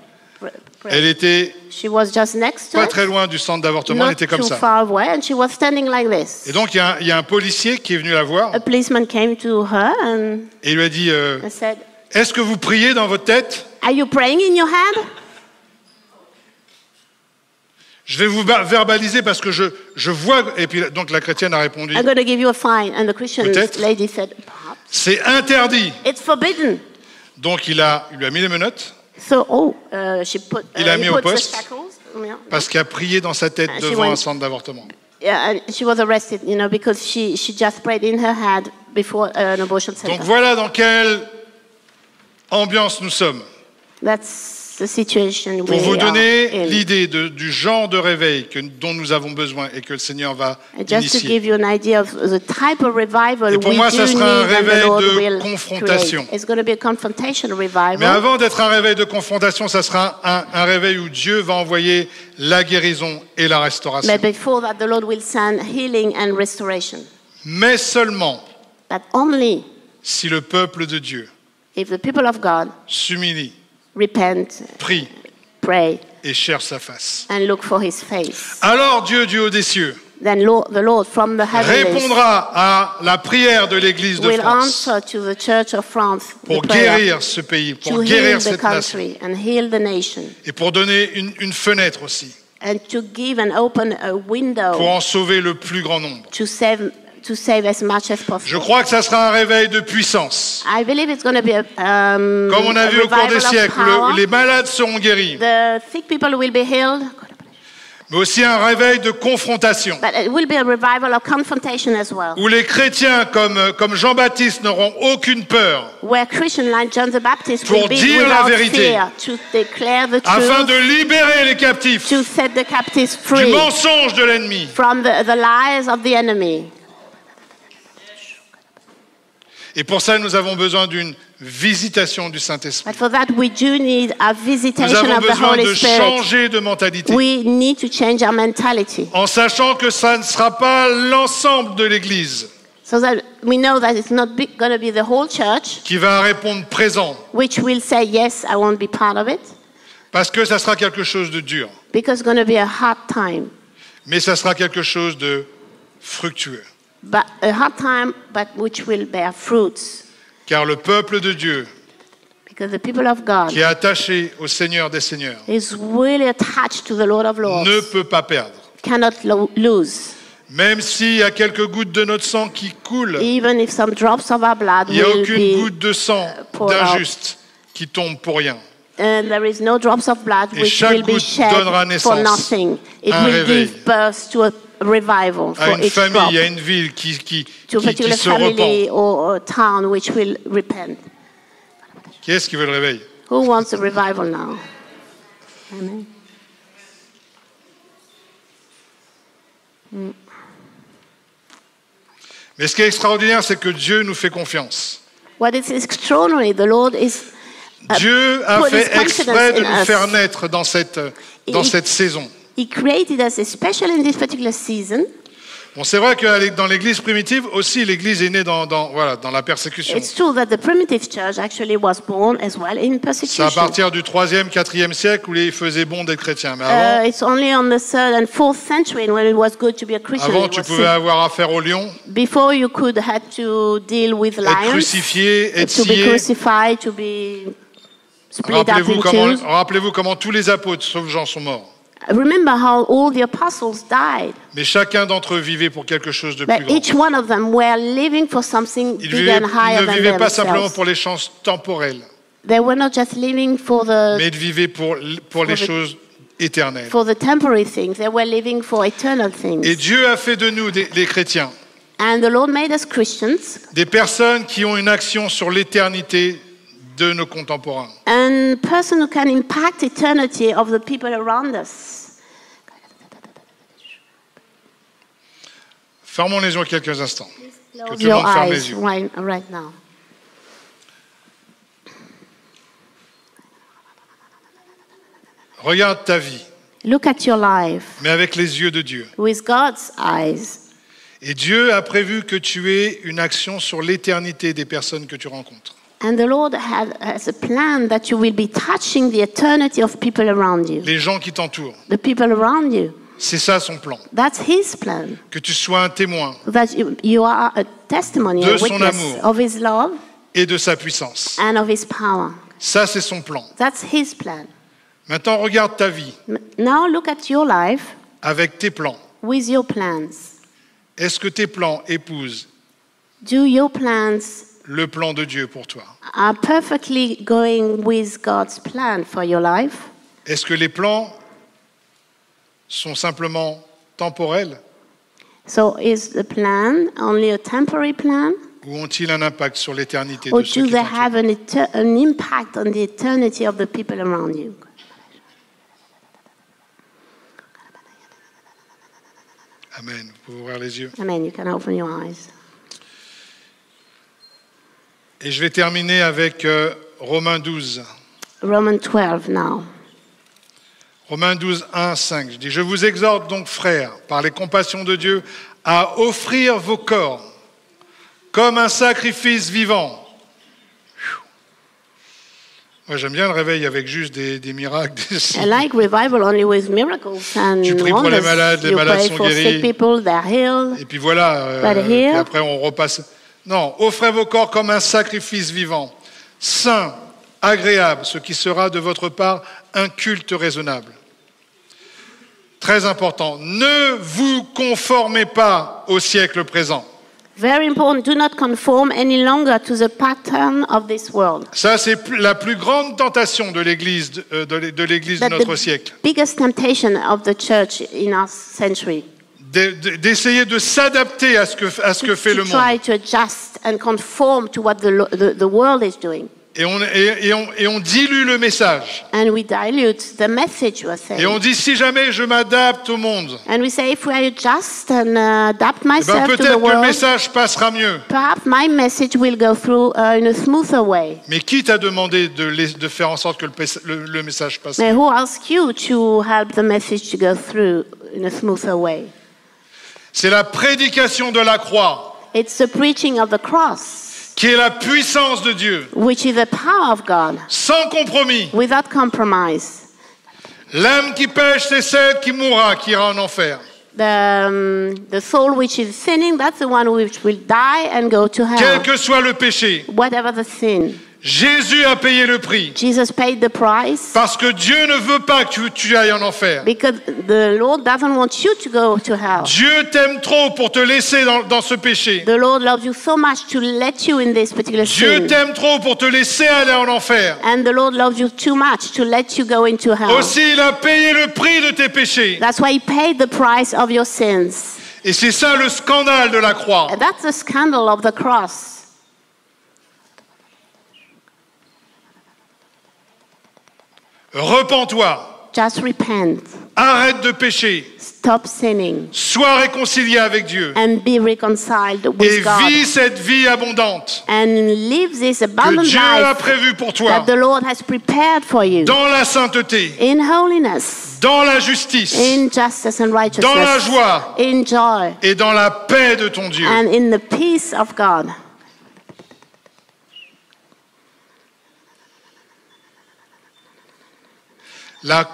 elle était she was just next to pas it, très loin du centre d'avortement, elle not était comme too ça. far away, and she was standing like this. Et donc il y a un policier qui est venu la voir A policeman came to her and et il lui a dit said, est-ce que vous priez dans votre tête? "Are you praying in your head?" Je vais vous verbaliser parce que je vois. Et puis donc la chrétienne a répondu I'm going to give you a fine. And the Christian Peut-être. lady said, "Perhaps." c'est interdit. It's forbidden. Donc il lui a mis les menottes So, she put, Il a mis he au put the poste. shackles. Yeah. parce qu'elle a prié dans sa tête She devant went- un centre d'avortement. Yeah, and she was arrested, because she just prayed in her head before an abortion center. Donc voilà dans quelle ambiance nous sommes. That's the situation Pour we vous are donner in. l'idée du genre de réveil dont nous avons besoin et que le Seigneur va And just to initier. give you an idea of the type of revival Et pour we moi, do ça sera un need and réveil the Lord de will confrontation. create. It's going to be a confrontation revival. Mais avant d'être un réveil de confrontation, ça sera un réveil où Dieu va envoyer la guérison et la restauration. But before that, the Lord will send healing and restoration. Mais seulement But only si le peuple de Dieu if the people of God s'humilie, repent, prie pray, et cherche sa face. and look for His face. Alors Dieu du haut des cieux Then the Lord from the heavens répondra à la prière de l'Église de will France answer to the Church of France pour the prayer guérir ce pays, to pour heal guérir the cette nation country and heal the nation, et pour donner une fenêtre aussi, and to give and open a pour window en sauver le plus grand nombre. to save as much as Je possible. crois que ça sera un réveil de puissance. I believe it's going to be a Comme on a vu au cours des revival of siècles, power. les malades seront guéris, The sick people will be healed, mais aussi un réveil de confrontation, but it will be a revival of confrontation as well, où les chrétiens comme Jean-Baptiste n'auront aucune peur, where Christian like John the Baptist Pour will be dire la without vérité. fear to declare the afin truth, de libérer les captifs to set the captives du free mensonge de l'ennemi. from the lies of the enemy. Et pour ça, nous avons besoin d'une visitation du Saint-Esprit. But for that, we do need a Nous visitation avons of the besoin Holy de Spirit. changer de mentalité, We need to change our mentality en sachant que ça ne sera pas l'ensemble de l'Église so that we know that it's not going to be the whole church qui va répondre présent, which will say, yes, I won't be part of it, parce que ça sera quelque chose de dur, because it's going to be a hard time. mais ça sera quelque chose de fructueux. But a hard time, but which will bear fruits. Car le peuple de Dieu, Because the people of God qui est attaché au Seigneur des Seigneurs, is really attached to the Lord of Lords, ne peut pas perdre. cannot lose. Même s'il y a quelques gouttes de notre sang qui coulent, Even if some drops of our blood il n'y a will aucune be, goutte de sang poured out. d'injuste qui tombe pour rien. and there is no drops of blood Et which chaque will be goutte shed donnera for naissance nothing. It à un will réveil. give birth to a revival À for une each drop, famille, à une ville qui to a particular se repent. family or a town which will repent. Qui est-ce qui veut le réveil? Who wants a revival now? Amen. Mais ce qui est extraordinaire, c'est que Dieu nous fait confiance. What is extraordinary, the Lord is Dieu a put fait his exprès de confidence in nous us. faire naître dans cette saison. He created us, especially in this particular season. Bon, c'est vrai que dans l'Église primitive aussi, l'Église est née dans la persécution. It's true that the primitive church actually was born as well in C'est persecution. à partir du 3e, 4e siècle où il faisait bon d'être chrétien. Mais avant, It's only on the 3rd and 4th century when it was good to be a Christian. avant It tu was pouvais avoir affaire au lion, Before you could had to deal with être lions, crucifié, être to be scié. crucified, to be split up in two. Rappelez-vous comment tous les apôtres, sauf Jean, sont morts. Remember how all the apostles died, Mais chacun d'entre eux vivait pour quelque chose de plus but grand. each one of them were living for something Ils bigger and higher ne than vivaient pas simplement themselves. pour les chances temporelles, They were not just living for mais ils vivaient pour les the- choses éternelles. temporary things. They were living for eternal things. Et Dieu a fait de nous, les chrétiens, And the Lord made us Christians des personnes qui ont une action sur l'éternité de nos contemporains. and person who can impact eternity of the people around us. Fermons les yeux quelques instants. Que Close tout le your monde ferme les eyes yeux. right now. Regarde ta vie. Look at your life mais avec les yeux de Dieu. with God's eyes. Et Dieu a prévu que tu aies une action sur l'éternité des personnes que tu rencontres. And the Lord has a plan that you will be touching the eternity of people around you, Les gens qui t'entourent. the people around you. C'est ça son plan. That's His plan. Que tu sois un témoin That you are a testimony, De a son witness amour. of His love et de sa puissance. and of His power. Ça, c'est son plan. That's His plan. Maintenant, regarde ta vie Now look at your life avec tes plans. with your plans. Est-ce que tes plans épousent Do your plans le plan de Dieu pour toi? are perfectly going with God's plan for your life? Est-ce que les plans sont simplement temporels So is the plan only a temporary plan? ou ont-ils un impact sur l'éternité Or de ceux do qui they t'entourent? have an impact on the eternity of the people around you? Amen. Vous pouvez ouvrir les yeux. Amen. You can open your eyes. Et je vais terminer avec Romains 12. Romans 12 now. Romains 12, 1, 5. Je dis, je vous exhorte donc, frères, par les compassions de Dieu, à offrir vos corps comme un sacrifice vivant. Moi, j'aime bien le réveil avec juste des miracles. I like revival only with miracles and Tu pries pour les wonders. malades, les You malades pray sont for guéris. sick people, they're healed. Et puis voilà, But here- puis après on repasse. Non, offrez vos corps comme un sacrifice vivant, saint, agréable, ce qui sera de votre part un culte raisonnable. Très important, ne vous conformez pas au siècle présent. Very important. Do not conform any longer to the pattern of this world. Ça, c'est la plus grande tentation de l'Église de l'Église de That notre the siècle. biggest temptation of the church in our century. D'essayer de s'adapter à ce que fait le To monde. try to adjust and conform to what the world is doing. Et on dilue le message. And we dilute the message we're saying. Et on dit, si jamais je m'adapte au monde, And we say, if I adjust and adapt eh ben, myself to the peut-être que le world, message passera mieux. perhaps my message will go through in a smoother way. Mais qui t'a demandé de faire en sorte que le message passe Now, mieux? who asked you to help the message to go through in a smoother way? C'est la prédication de la croix It's the preaching of the cross, qui est la puissance de Dieu, which is the power of God, sans compromis. without compromise. L'âme qui pêche, c'est celle qui mourra, qui ira en enfer. The soul which is sinning, that's the one which will die and go to Quel hell, que soit le péché, whatever the sin. Jésus a payé le prix. Jesus paid the price Parce que Dieu ne veut pas que tu ailles en enfer. because the Lord doesn't want you to go to hell. Dieu t'aime trop pour te laisser dans ce péché. The Lord loves you so much to let you in this particular Dieu sin. t'aime trop pour te laisser aller en enfer. And the Lord loves you too much to let you go into hell. Aussi, il a payé le prix de tes péchés. That's why He paid the price of your sins. Et c'est ça le scandale de la croix. And that's the scandal of the cross. Repens-toi, Just repent. arrête de pécher, Stop sinning. sois réconcilié avec Dieu And be reconciled et with God. vis cette vie abondante And live this que abundant Dieu a life prévue pour toi that the Lord has prepared for you. dans la sainteté, In holiness, dans la justice in justice and Dans la righteousness, joie. in joy, et dans la paix de ton Dieu. and in the peace of God. La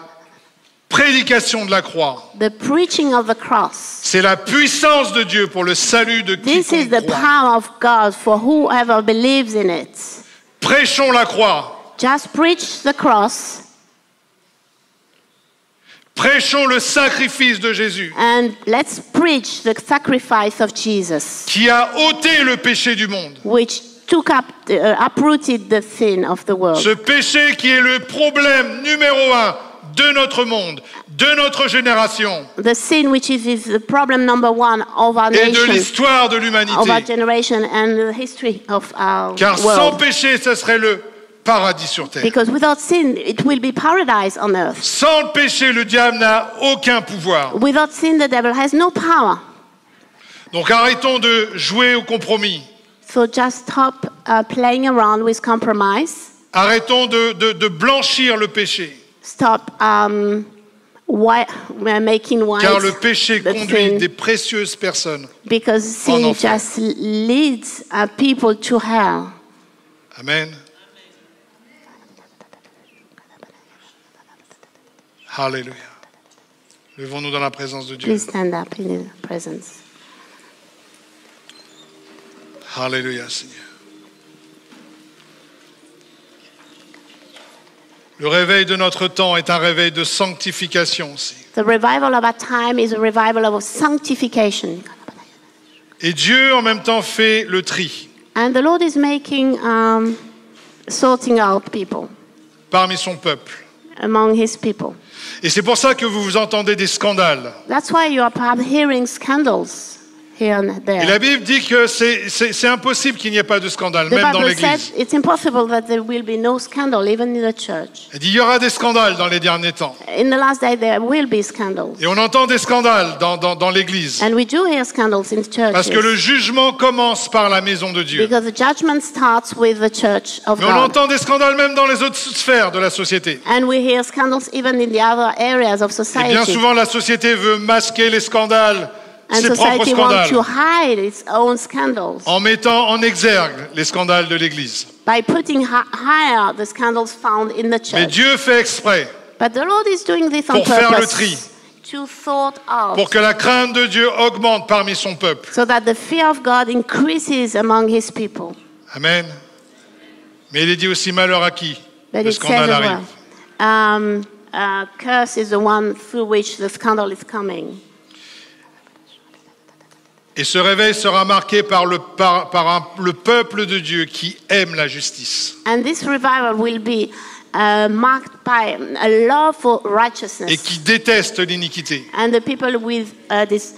prédication de la croix, The preaching of the cross. c'est la puissance de Dieu pour le salut de This is the quiconque croit. power of God for whoever believes in it. Prêchons la croix, Just preach the cross prêchons le sacrifice de Jésus and let's preach the sacrifice of Jesus, qui a ôté le péché du monde. which took up, uprooted the sin of the world. Ce péché qui est le problème numéro 1 de notre monde, de notre génération The sin which is the problem number one of our et de nation, l'histoire de of our l'humanité. generation, and the history of our Car sans world. péché, ce serait le paradis sur terre. Because without sin, it will be paradise on earth. Sans le péché, le diable n'a aucun pouvoir. Without sin, the devil has no power. Donc arrêtons de jouer au compromis. So just stop playing around with compromise. Arrêtons de blanchir le péché. Stop making white Car le péché the conduit sin, des précieuses personnes. because sin enfer. just leads people to hell. Amen. Alléluia. Levons-nous dans la présence de Dieu. Please stand up in the presence. Alléluia, Seigneur. Le réveil de notre temps est un réveil de sanctification aussi. The revival of our time is a revival of sanctification. Et Dieu en même temps fait le tri And the Lord is making, sorting out people parmi son peuple. among his people. Et c'est pour ça que vous entendez des scandales. That's why you are perhaps hearing scandals here and Et there. la Bible dit que c'est impossible qu'il n'y ait pas de scandale, The même dans Bible said l'Église. it's impossible that there will be no scandal even in the church. Elle dit il y aura des scandales dans les derniers temps. In the last day there will be scandals. Et on entend des scandales dans l'Église. And we do hear scandals in churches. Parce que le jugement commence par la maison de Dieu. Because the judgment starts with the church of Mais on God. entend des scandales même dans les autres sphères de la société. And we hear scandals even in the other areas of Et bien society. souvent, la société veut masquer les scandales, And ses propres society wants to scandales, hide its own scandals en mettant en exergue les scandales de l'Église. by putting higher the scandals found in the Mais church. Dieu fait exprès But the Lord is doing this on pour faire le purpose tri, to sort out pour que la crainte de Dieu augmente parmi son peuple. so that the fear of God increases among his people. Amen. Mais il est dit aussi malheur à qui But le it says scandale as arrive. well, curse is the one through which the scandal is coming. Et ce réveil sera marqué par le peuple de Dieu qui aime la justice And this revival will be marked by a love for righteousness et qui déteste l'iniquité. and the people with this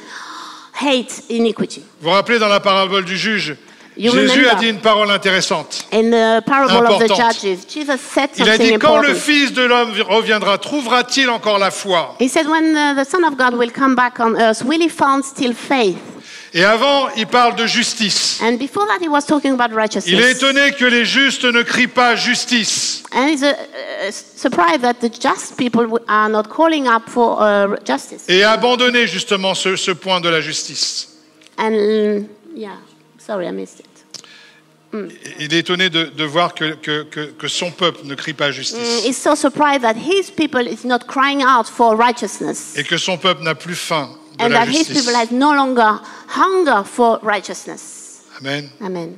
hate iniquity. Vous vous rappelez dans la parabole du juge, You Jésus a remember. dit une parole intéressante. In the parable of the Importante. judges, Jesus said Il a something dit, quand le important. Fils de l'homme reviendra, trouvera-t-il encore la foi? He said, when the Son of God will come back on earth, will he find still faith? Et avant, il parle de justice. And before that, he was talking about Il est righteousness. étonné que les justes ne crient pas justice. And he's surprised that the just people are not calling up for justice. Et a abandonné justement ce point de la justice. And yeah, sorry, I missed it. Il est étonné de voir que son peuple ne crie pas justice. He's so surprised that his people is not crying out for righteousness. Et que son peuple n'a plus faim de And la that his justice. people has no longer hunger for righteousness. Amen. Amen.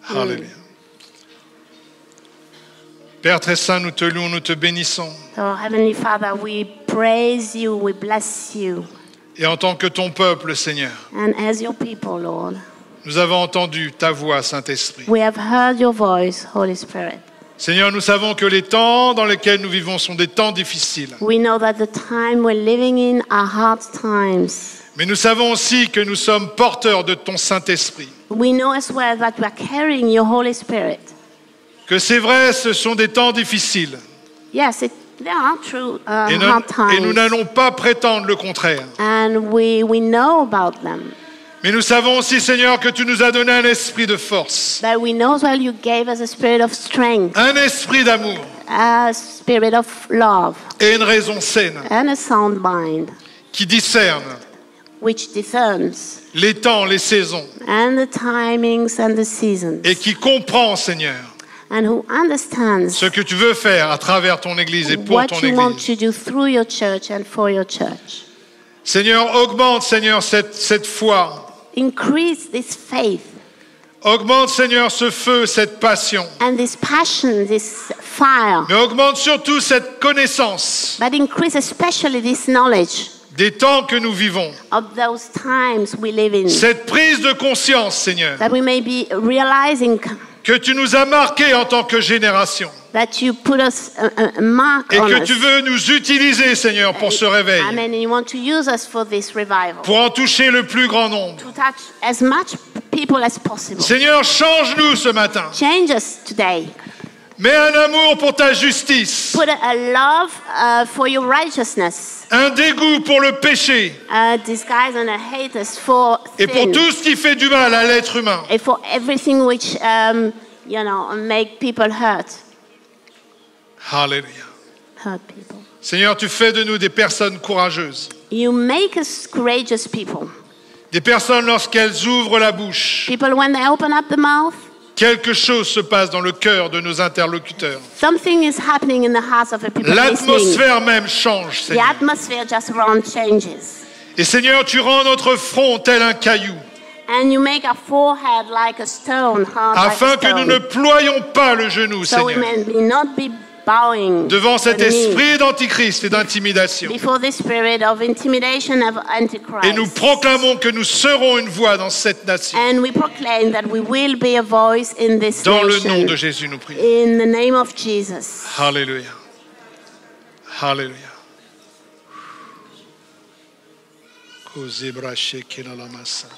Alléluia. Père très saint, nous te louons, nous te bénissons. So, Heavenly Father, we praise you, we bless you. Et en tant que ton peuple, Seigneur, And as your people, Lord, nous avons entendu ta voix, Saint-Esprit. we have heard your voice, Holy Spirit. Seigneur, nous savons que les temps dans lesquels nous vivons sont des temps difficiles. We know that the time we're living in are hard times. Mais nous savons aussi que nous sommes porteurs de ton Saint-Esprit. We know as well that we are carrying your Holy Spirit. Que c'est vrai, ce sont des temps difficiles. Yes, there are true Et, hard et nous times. n'allons pas prétendre le contraire. And we know about them. Mais nous savons aussi, Seigneur, que tu nous as donné un esprit de force, But we know as well you gave us a spirit of strength, un esprit d'amour a spirit of love, et une raison saine and a sound mind, qui discerne which discerns, les temps, les saisons and the timings and the seasons, et qui comprend, Seigneur, and who understands ce que tu veux faire à travers ton Église et pour what ton you want Église. to do through your church and for your church. Seigneur, augmente, Seigneur, cette foi. Increase this faith Augmente, Seigneur, ce feu, cette passion. and this passion, this fire, Mais augmente surtout cette connaissance but increase especially this knowledge des temps que nous vivons. of those times we live in, Cette prise de conscience, Seigneur, that we may be realizing que tu nous as marqués en tant que génération. that you put us a mark Et on que us. tu veux nous utiliser, Seigneur, pour ce réveil. Amen. And you want to use us for this revival. Pour en toucher le plus grand nombre. To touch as much people as possible. Seigneur, change-nous ce matin. Change us today. Mets un amour pour ta justice. Put a love for your righteousness. Un dégoût pour le péché. A disguise and a hate us for Et pour sin. tout ce qui fait du mal à l'être humain. And for everything which, make people hurt. Alléluia. hurt people. Seigneur, tu fais de nous des personnes courageuses. You make us courageous people. Des personnes, lorsqu'elles ouvrent la bouche, People, when they open up the mouth, quelque chose se passe dans le cœur de nos interlocuteurs. something is happening in the hearts of the people listening. L'atmosphère même change, The Seigneur. atmosphere just around changes. Et Seigneur, tu rends notre front tel un caillou, And you make our forehead like a stone, hard afin like a que nous stone. ne ployions pas le genou, So we Seigneur, may not be bowing devant cet the knee esprit d'antichrist et d'intimidation. before this spirit of intimidation of Antichrist. Et nous proclamons que nous serons une voix dans cette nation. And we proclaim that we will be a voice in this Dans le nation. nom de Jésus, nous prions. In the name of Jesus. Alléluia. Alléluia. Kozebra shekina la masande.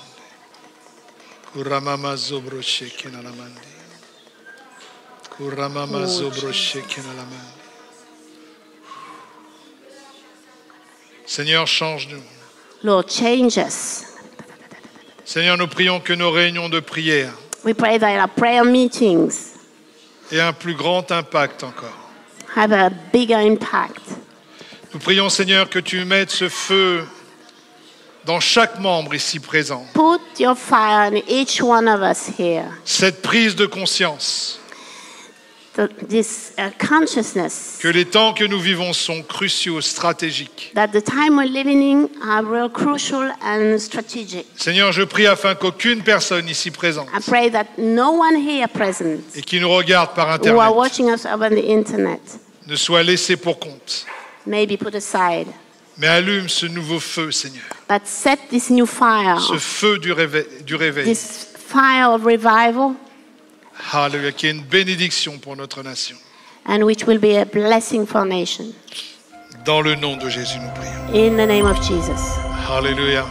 Kuramama zobro shekina la mande. Kuramama zobro shekina la mande. Seigneur, change-nous. Lord, change us. Seigneur, nous prions que nos réunions de prière We pray that our prayer meetings aient un plus grand impact encore. have a bigger impact. Nous prions, Seigneur, que tu mettes ce feu dans chaque membre ici présent. Put your fire in each one of us here. Cette prise de conscience This consciousness que les temps que nous vivons sont cruciaux, stratégiques. that the time we're living in are real crucial and strategic. Seigneur, je prie afin qu'aucune personne ici présente I pray that no one here present et qui nous regarde par who are Internet watching us over the internet ne soit laissée pour compte, may be put aside. mais allume ce nouveau feu, Seigneur, But set this new fire, ce feu du réveil. this fire of revival, Alléluia, qui est une bénédiction pour notre nation. and which will be a blessing for our nation. Dans le nom de Jésus, nous prions. In the name of Jesus. Alléluia.